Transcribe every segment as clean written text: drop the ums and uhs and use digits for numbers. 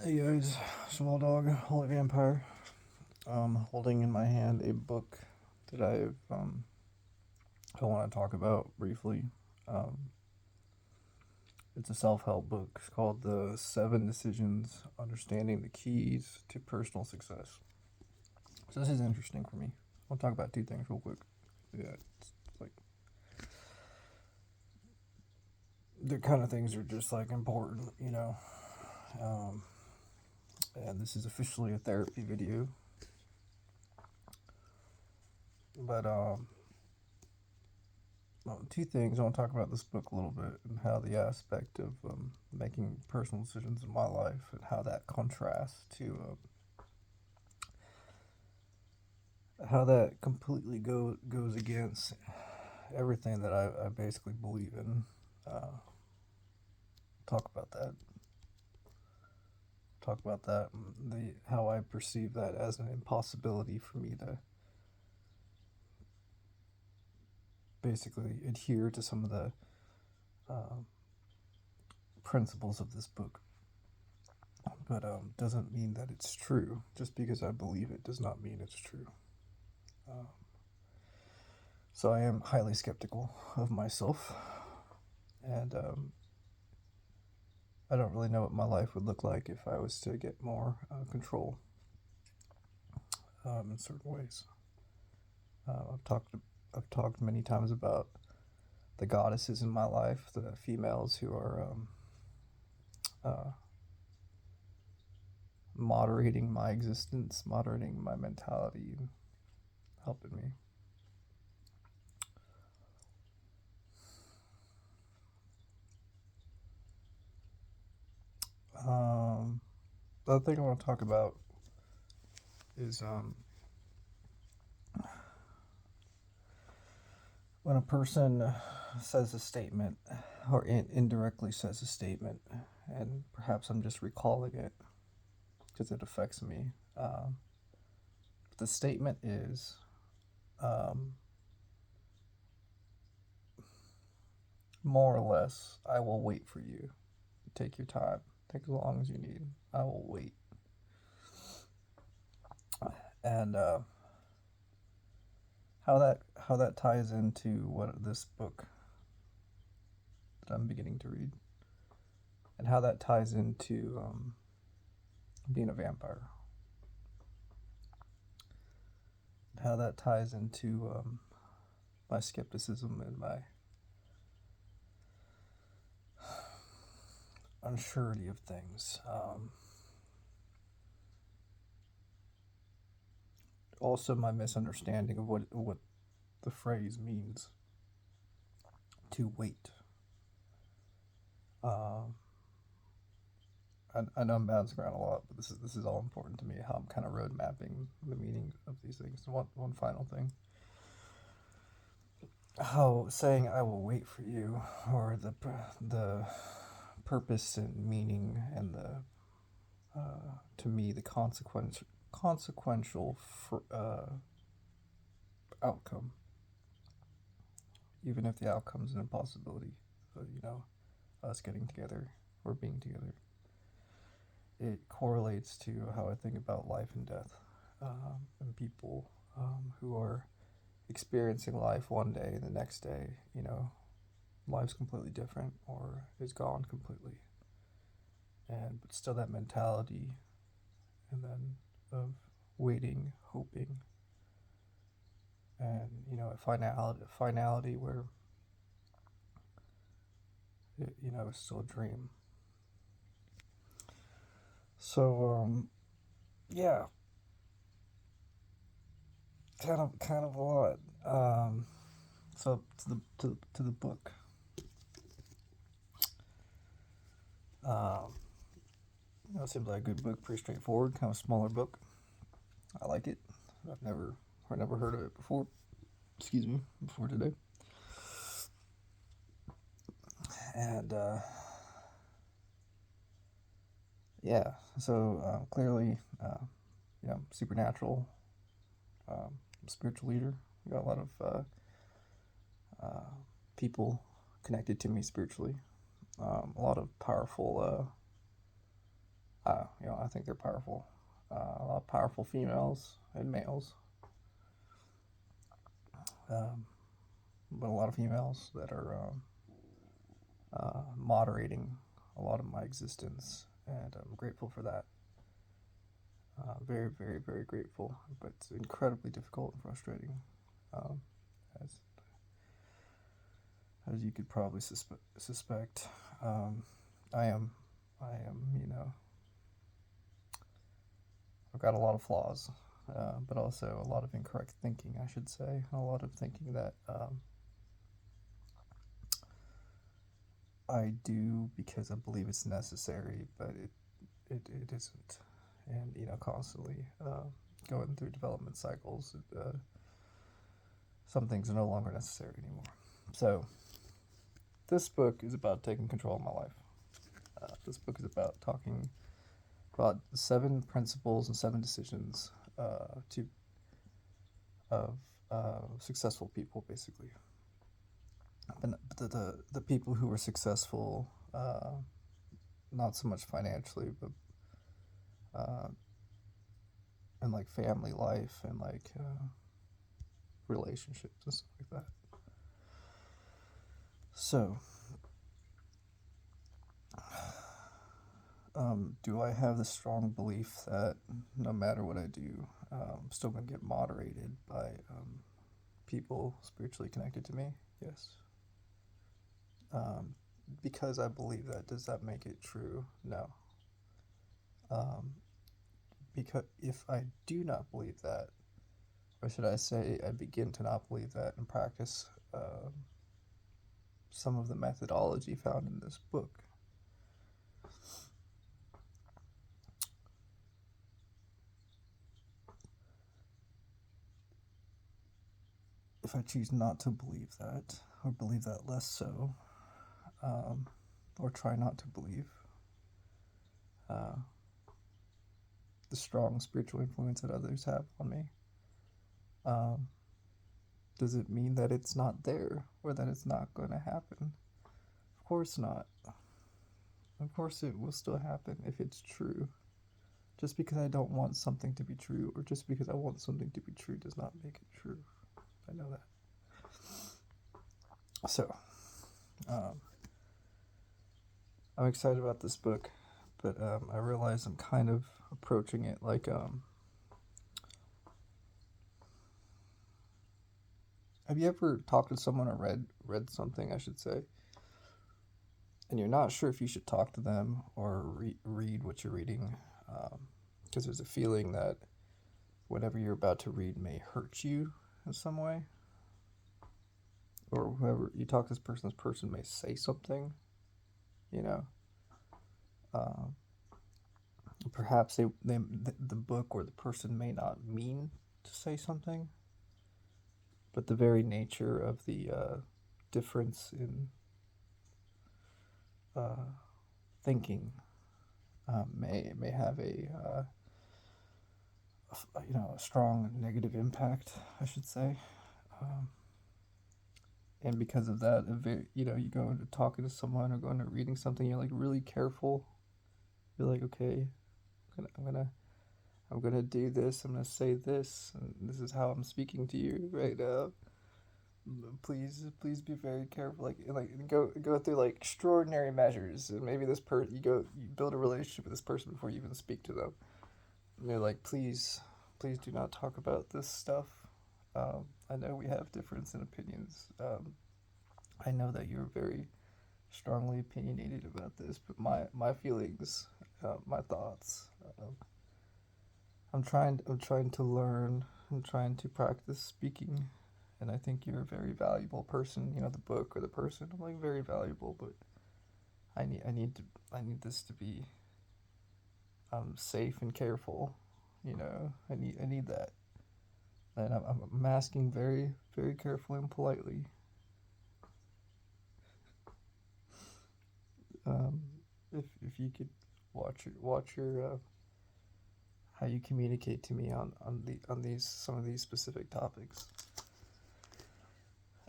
Hey guys, Small Dog, Holy Vampire. Holding in my hand a book that I want to talk about briefly. Um, it's a self-help book. It's called The Seven Decisions: Understanding the Keys to Personal Success. So this is interesting for me. I'll talk about two things real quick. Yeah, it's like the kind of things are just like important. Um, and this is officially a therapy video, but well, two things. I want to talk about this book a little bit and how the aspect of making personal decisions in my life and how that contrasts to how that completely goes against everything that I basically believe in. Talk about that. Talk about that. The how I perceive that as an impossibility for me to basically adhere to some of the uh, principles of this book. But doesn't mean that it's true. Just because I believe it does not mean it's true. Uh, so I am highly skeptical of myself, and I don't really know what my life would look like if I was to get more control in certain ways. I've talked many times about the goddesses in my life, the females who are uh, moderating my existence, moderating my mentality, and helping me. Um, the other thing I want to talk about is when a person says a statement or indirectly says a statement, and perhaps I'm just recalling it because it affects me. The statement is, um, more or less, I will wait for you. Take your time. Take as long as you need. I will wait. And how that ties into what this book that I'm beginning to read, and how that ties into being a vampire, how that ties into my skepticism and my unsurety of things. Also, my misunderstanding of what the phrase means to wait. Um, I know I'm bouncing around a lot, but this is all important to me. How I'm kind of road mapping the meaning of these things. One final thing. How saying "I will wait for you" or the purpose and meaning and the to me the consequential outcome, even if the outcome is an impossibility. Us getting together or being together. It correlates to how I think about life and death, and people who are experiencing life one day and the next day, life's completely different or is gone completely. And but still that mentality and then of waiting, hoping, and a finality where it's still a dream. So yeah, kind of a lot. So to the book. Um, it seems like a good book, pretty straightforward, kind of smaller book. I like it. I've never heard of it before. Excuse me, before today. And yeah, so clearly, supernatural, um, spiritual leader. Got a lot of uh, people connected to me spiritually. A lot of powerful I think they're powerful. A lot of powerful females and males, um, but a lot of females that are moderating a lot of my existence, and I'm grateful for that. Very, very, very grateful, but it's incredibly difficult and frustrating, um, as as you could probably suspect. Um, I am, I've got a lot of flaws, but also a lot of incorrect thinking, I should say. A lot of thinking that I do because I believe it's necessary, but it isn't. And, constantly going through development cycles, some things are no longer necessary anymore. So, this book is about taking control of my life. This book is about talking about 7 principles and 7 decisions to of successful people, basically. But the people who were successful, not so much financially, but uh, in like family life and like relationships and stuff like that. So, do I have the strong belief that no matter what I do, I'm still going to get moderated by people spiritually connected to me? Yes. Um, because I believe that, does that make it true? No. Um, because if I do not believe that, or should I say, I begin to not believe that and practice some of the methodology found in this book, if I choose not to believe that, or believe that less so, um, or try not to believe uh, the strong spiritual influence that others have on me, um, does it mean that it's not there or that it's not going to happen? Of course not. Of course it will still happen if it's true. Just because I don't want something to be true, or just because I want something to be true, does not make it true. I know that. So, um, I'm excited about this book, but I realize I'm kind of approaching it like have you ever talked to someone or read something, I should say, and you're not sure if you should talk to them or read what you're reading, because there's a feeling that whatever you're about to read may hurt you in some way, or whoever you talk to this person may say something, you know. Um, Perhaps the book or the person may not mean to say something, but the very nature of the difference in uh, thinking may have a strong negative impact, I should say. Um, and because of that, you go into talking to someone or going to reading something, you're like really careful. You're like, okay, I'm gonna I'm gonna do this. I'm gonna say this, and this is how I'm speaking to you right now. Please be very careful. Like go through like extraordinary measures, and maybe you build a relationship with this person before you even speak to them. And you're like, please do not talk about this stuff. I know we have difference in opinions. I know that you're very strongly opinionated about this, but my feelings, my thoughts. I'm trying to learn. I'm trying to practice speaking, and I think you're a very valuable person. The book or the person. I'm like very valuable, but I need this to be safe and careful. I need that, and I'm asking very very carefully and politely. Um, if you could watch your how you communicate to me on these some of these specific topics.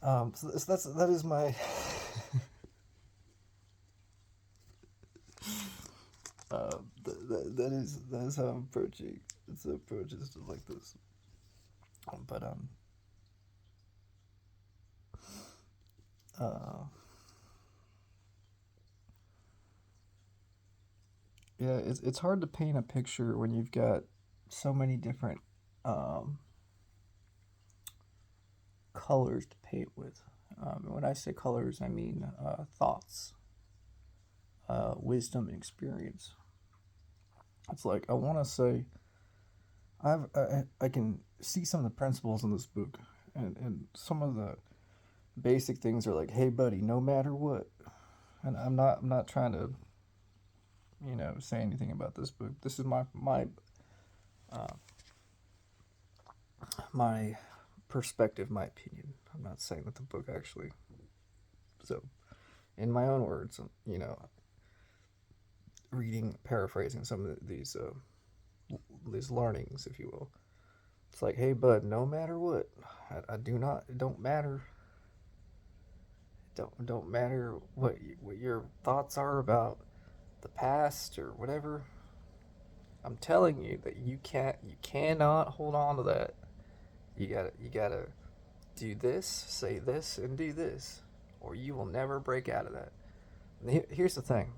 So that is my That is how I'm approaching. It's the approach is just like this. But uh, yeah, it's hard to paint a picture when you've got so many different um, colors to paint with. And when I say colors, I mean thoughts, wisdom, and experience. It's like I want to say I can see some of the principles in this book, and some of the basic things are like, hey buddy, no matter what. And I'm not trying to say anything about this book. This is uh, my perspective, my opinion. I'm not saying that the book actually. So, in my own words, reading, paraphrasing some of these learnings, if you will. It's like, hey bud, no matter what, I do not. It don't matter. Don't matter what your thoughts are about the past or whatever. I'm telling you that you cannot hold on to that. You gotta do this, say this, and do this, or you will never break out of that. And here's the thing.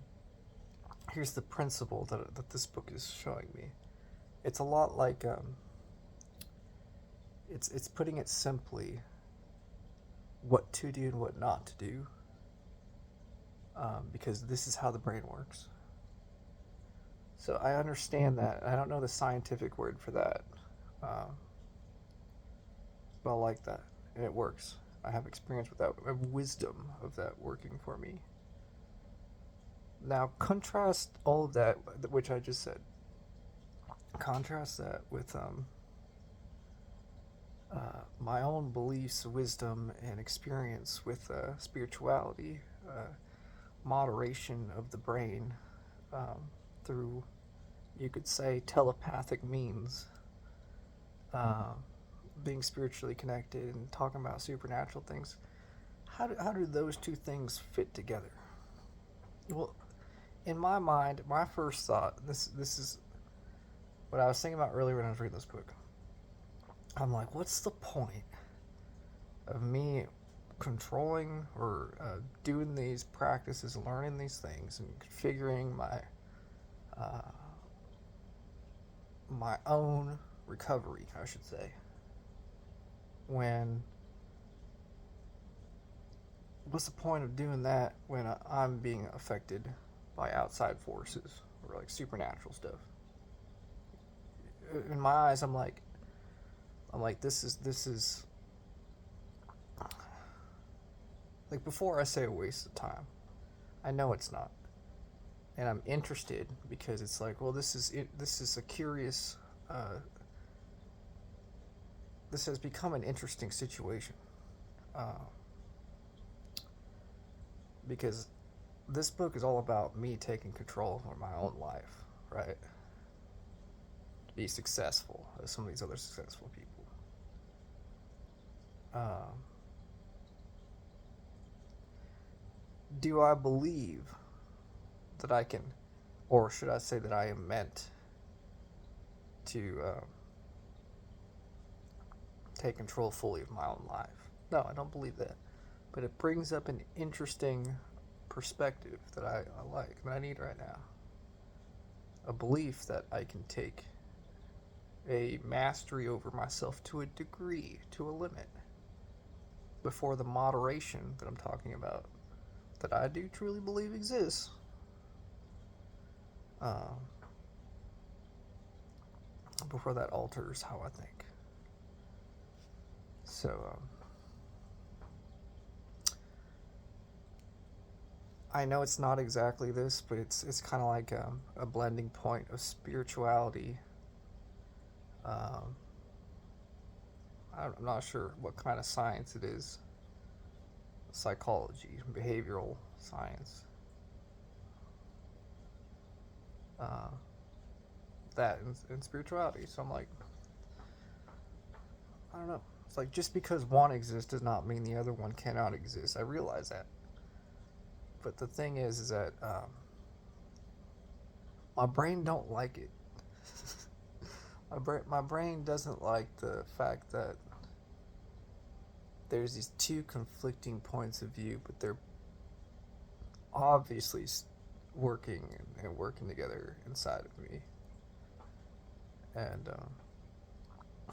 Here's the principle that this book is showing me. It's a lot like it's putting it simply, what to do and what not to do, because this is how the brain works. So I understand that. I don't know the scientific word for that, um, but I like that, and it works. I have experience with that. I have wisdom of that working for me. Now contrast all of that, which I just said. Contrast that with my own beliefs, wisdom, and experience with spirituality, moderation of the brain um, through, you could say, telepathic means, uh, being spiritually connected and talking about supernatural things. How do those two things fit together? Well, in my mind, my first thought, this is what I was thinking about earlier when I was reading this book. I'm like, what's the point of me controlling or doing these practices, learning these things, and configuring uh, my own recovery, I should say, when what's the point of doing that when I'm being affected by outside forces or like supernatural stuff? In my eyes, I'm like this is like, before I say a waste of time, I know it's not, and I'm interested because it's like, well, this is a curious. This has become an interesting situation, uh, because this book is all about me taking control over my own life, right? To be successful as some of these other successful people. Um, do I believe that I can, or should I say that I am meant to take control fully of my own life? No, I don't believe that. But it brings up an interesting perspective that I like, that I need right now. A belief that I can take a mastery over myself to a degree, to a limit, before the moderation that I'm talking about, that I do truly believe exists, uh, before that alters how I think. So, I know it's not exactly this, but it's kind of like a blending point of spirituality. Um, I'm not sure what kind of science it is, psychology, behavioral science, uh, that and spirituality. So I'm like, I don't know. It's like, just because one exists does not mean the other one cannot exist. I realize that. But the thing is that my brain don't like it. My brain doesn't like the fact that there's these two conflicting points of view, but they're obviously working and working together inside of me, and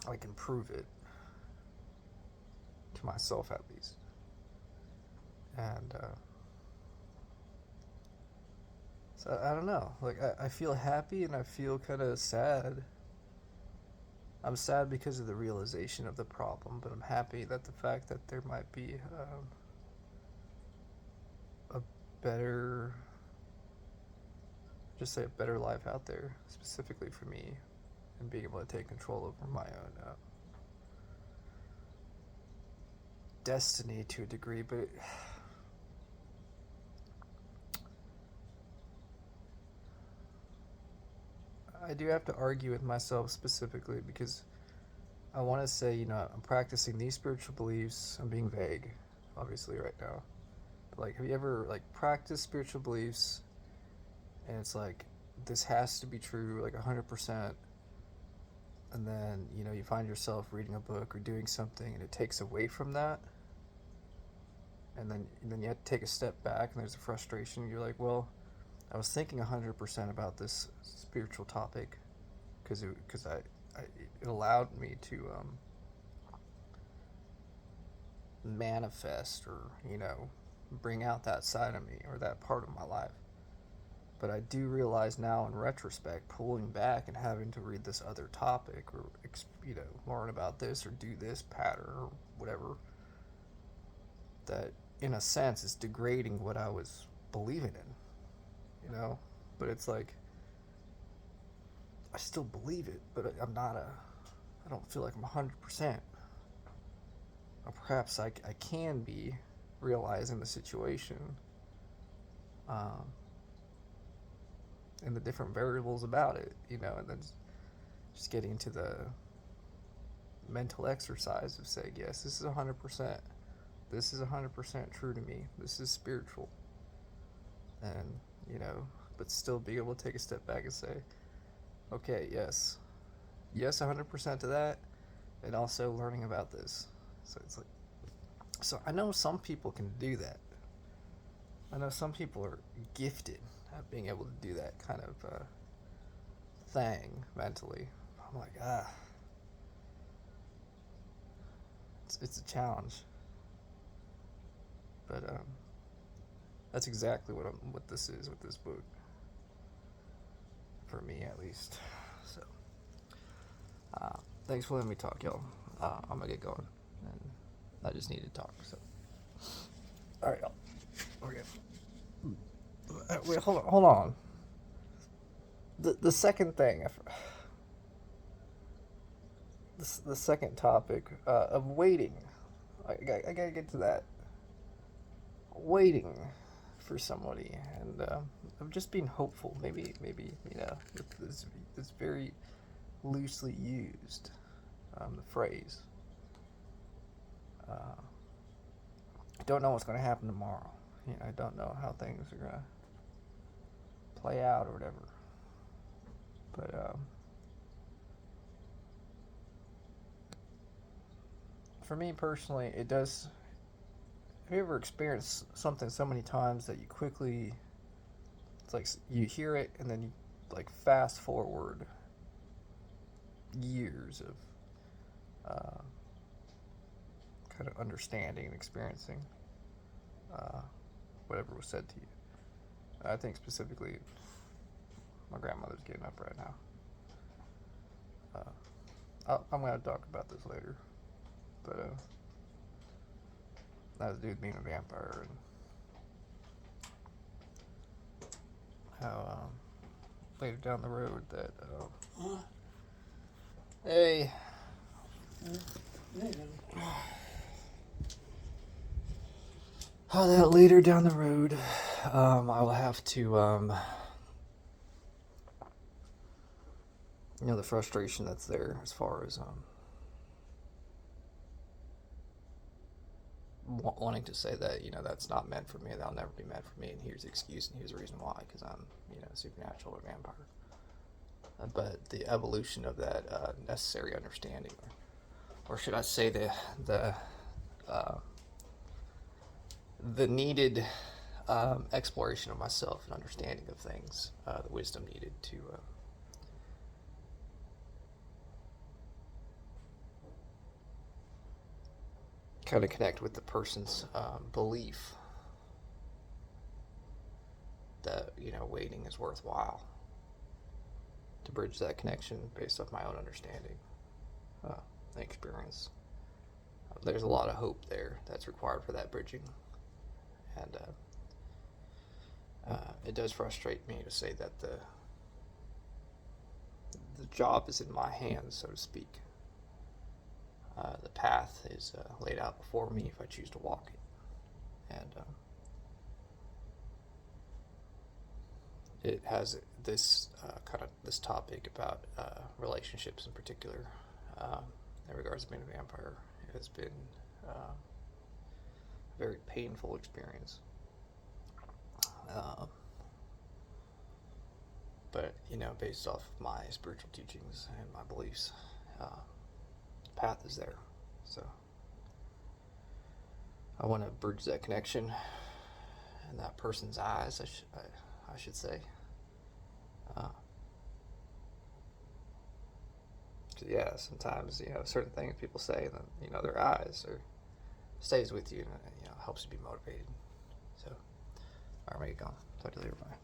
I can prove it to myself at least. And so I don't know. Like I feel happy and I feel kind of sad. I'm sad because of the realization of the problem, but I'm happy that the fact that there might be a better, just say a better life out there, specifically for me, and being able to take control over my own destiny to a degree. But I do have to argue with myself specifically because I want to say, I'm practicing these spiritual beliefs. I'm being vague, obviously, right now. But like, have you ever like practiced spiritual beliefs, and it's like this has to be true, like 100%, and then you find yourself reading a book or doing something, and it takes away from that, and then you have to take a step back, and there's a frustration. You're like, well, I was thinking 100% about this spiritual topic because it allowed me to manifest or bring out that side of me or that part of my life. But I do realize now in retrospect, pulling back and having to read this other topic or learn about this or do this pattern or whatever, that in a sense is degrading what I was believing in, but it's like I still believe it, but I don't feel like I'm 100%. Or perhaps I can be, realizing the situation and the different variables about it, and then just getting into the mental exercise of saying, yes, this is 100%. This is 100% true to me. This is spiritual. And, but still be able to take a step back and say, okay, yes, 100% to that, and also learning about this. So it's like, so I know some people can do that. I know some people are gifted at being able to do that kind of thing mentally. I'm like, it's a challenge. But that's exactly what this is with this book. For me, at least. So, thanks for letting me talk, y'all. I'm gonna get going, and I just need to talk. So, all right, y'all. Okay. Wait, hold on. The second thing, the second topic of waiting. I gotta get to that. Waiting for somebody, and of just being hopeful. Maybe it's very loosely used, the phrase. I don't know what's going to happen tomorrow. I don't know how things are going to play out or whatever. But for me personally, it does. Have you ever experienced something so many times that you quickly, it's like you hear it and then you like fast forward years of kind of understanding and experiencing whatever was said to you. I think specifically, my grandmother's getting up right now. I'm going to talk about this later, but that was dude being a vampire and how later down the road that hey. How that later down the road, I will have to, the frustration that's there as far as wanting to say that, that's not meant for me, that'll never be meant for me, and here's the excuse and here's the reason why, because I'm, supernatural or vampire. But the evolution of that necessary understanding, or should I say the needed exploration of myself and understanding of things, the wisdom needed to kind of connect with the person's belief that waiting is worthwhile, to bridge that connection based off my own understanding and experience. There's a lot of hope there that's required for that bridging, and it does frustrate me to say that the job is in my hands, so to speak. The path is laid out before me if I choose to walk it, and it has this this topic about relationships in particular. In regards to being a vampire, it has been a very painful experience. But based off my spiritual teachings and my beliefs, the path is there. So I want to bridge that connection in that person's eyes, I should say. Yeah, sometimes certain things people say, and then their eyes or stays with you, and helps you be motivated. So, all right, make it go. Talk to you later. Bye.